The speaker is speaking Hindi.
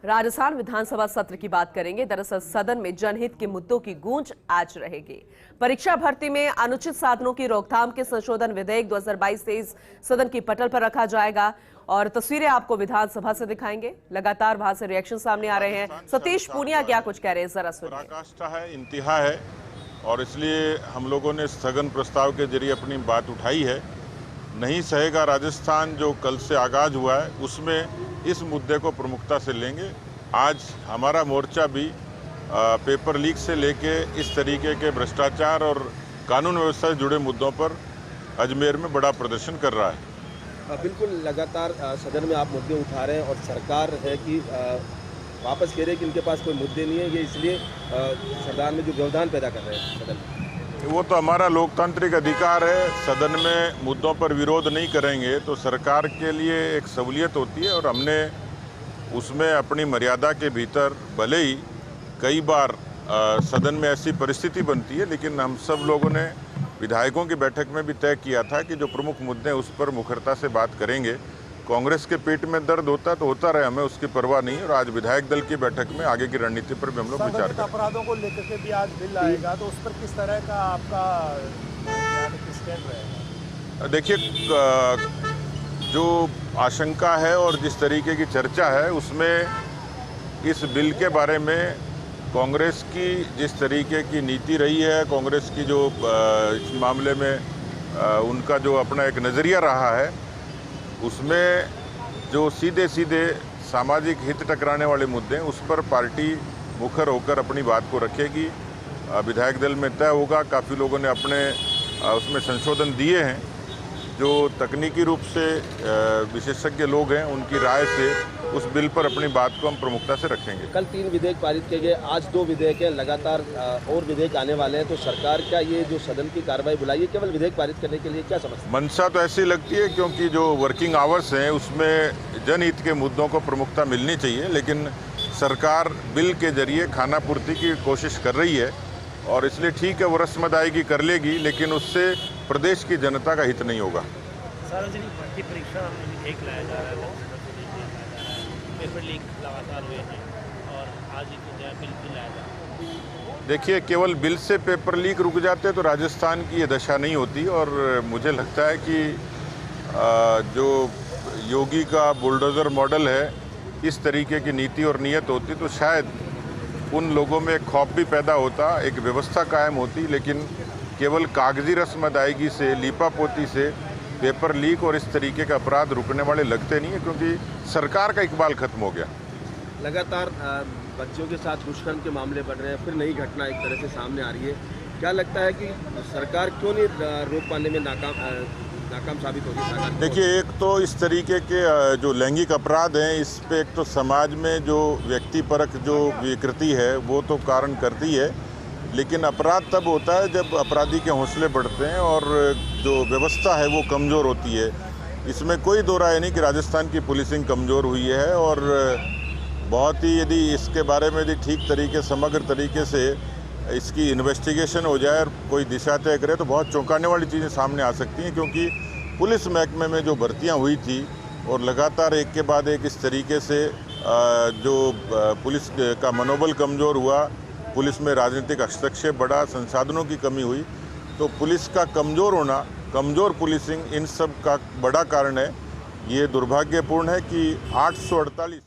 राजस्थान विधानसभा सत्र की बात करेंगे। दरअसल सदन में जनहित के मुद्दों की गूंज आज रहेगी। परीक्षा भर्ती में अनुचित साधनों की रोकथाम के संशोधन विधेयक 2022-23 सदन की पटल पर रखा जाएगा और तस्वीरें आपको विधानसभा से दिखाएंगे। लगातार वहां से रिएक्शन सामने आ रहे हैं। सतीश पूनिया क्या कुछ कह रहे हैं, जरा सुनिए। पराकाष्ठा है, इंतहा है और इसलिए हम लोगों ने स्थगन प्रस्ताव के जरिए अपनी बात उठाई है। नहीं सहेगा राजस्थान जो कल से आगाज हुआ है, उसमें इस मुद्दे को प्रमुखता से लेंगे। आज हमारा मोर्चा भी पेपर लीक से लेके इस तरीके के भ्रष्टाचार और कानून व्यवस्था से जुड़े मुद्दों पर अजमेर में बड़ा प्रदर्शन कर रहा है। बिल्कुल, लगातार सदन में आप मुद्दे उठा रहे हैं और सरकार है कि वापस कह रहे हैं कि इनके पास कोई मुद्दे नहीं है, ये इसलिए सदन में जो व्यवधान पैदा कर रहे हैं। सदन वो तो हमारा लोकतांत्रिक अधिकार है। सदन में मुद्दों पर विरोध नहीं करेंगे तो सरकार के लिए एक सहूलियत होती है और हमने उसमें अपनी मर्यादा के भीतर, भले ही कई बार सदन में ऐसी परिस्थिति बनती है, लेकिन हम सब लोगों ने विधायकों की बैठक में भी तय किया था कि जो प्रमुख मुद्दे हैं उस पर मुखरता से बात करेंगे। कांग्रेस के पेट में दर्द होता है तो होता रहे, हमें उसकी परवाह नहीं है। और आज विधायक दल की बैठक में आगे की रणनीति पर भी हम लोग विचार करेंगे। अपराधों को लेकर के भी आज बिल आएगा तो उस पर किस तरह का आपका स्टैंड रहेगा? देखिए, जो आशंका है और जिस तरीके की चर्चा है उसमें इस बिल के बारे में कांग्रेस की जिस तरीके की नीति रही है, कांग्रेस की जो इस मामले में उनका जो अपना एक नज़रिया रहा है, उसमें जो सीधे सीधे सामाजिक हित टकराने वाले मुद्दे हैं उस पर पार्टी मुखर होकर अपनी बात को रखेगी। विधायक दल में तय होगा। काफ़ी लोगों ने अपने उसमें संशोधन दिए हैं। जो तकनीकी रूप से विशेषज्ञ लोग हैं उनकी राय से उस बिल पर अपनी बात को हम प्रमुखता से रखेंगे। कल 3 विधेयक पारित किए गए, आज 2 विधेयक हैं, लगातार और विधेयक आने वाले हैं, तो सरकार क्या ये जो सदन की कार्रवाई बुलाई है केवल विधेयक पारित करने के लिए, क्या समझते? मंशा तो ऐसी लगती है क्योंकि जो वर्किंग आवर्स हैं उसमें जनहित के मुद्दों को प्रमुखता मिलनी चाहिए, लेकिन सरकार बिल के जरिए खानापूर्ति की कोशिश कर रही है और इसलिए ठीक है, वो रस्म अदायगी कर लेगी, लेकिन उससे प्रदेश की जनता का हित नहीं होगा। सार्वजनिक भर्ती परीक्षा में विधेयक लाया जा रहा है, पेपर लीक लगातार हुए हैं और आज एक नया बिल भी लाया जा रहा है। देखिए, केवल बिल से पेपर लीक रुक जाते तो राजस्थान की ये दशा नहीं होती और मुझे लगता है कि जो योगी का बुलडोज़र मॉडल है, इस तरीके की नीति और नीयत होती तो शायद उन लोगों में एक खौफ भी पैदा होता, एक व्यवस्था कायम होती। लेकिन केवल कागजी रस्म अदायगी से, लीपापोती से पेपर लीक और इस तरीके का अपराध रुकने वाले लगते नहीं है, क्योंकि सरकार का इकबाल खत्म हो गया। लगातार बच्चों के साथ दुष्कर्म के मामले बढ़ रहे हैं, फिर नई घटना एक तरह से सामने आ रही है। क्या लगता है कि सरकार क्यों नहीं रोक पाने में नाकाम साबित होगी? देखिए, एक तो इस तरीके के जो लैंगिक अपराध हैं, इस पे एक तो समाज में जो व्यक्तिपरक जो विकृति है वो तो कारण करती है, लेकिन अपराध तब होता है जब अपराधी के हौसले बढ़ते हैं और जो व्यवस्था है वो कमज़ोर होती है। इसमें कोई दो राय नहीं कि राजस्थान की पुलिसिंग कमज़ोर हुई है और बहुत ही, यदि इसके बारे में यदि ठीक तरीके, समग्र तरीके से इसकी इन्वेस्टिगेशन हो जाए और कोई दिशा तय करे तो बहुत चौंकाने वाली चीज़ें सामने आ सकती हैं। क्योंकि पुलिस महकमे में जो भर्तियां हुई थी और लगातार एक के बाद एक इस तरीके से जो पुलिस का मनोबल कमज़ोर हुआ, पुलिस में राजनीतिक हस्तक्षेप बढ़ा, संसाधनों की कमी हुई, तो पुलिस का कमज़ोर होना, कमज़ोर पुलिसिंग, इन सब का बड़ा कारण है। ये दुर्भाग्यपूर्ण है कि 848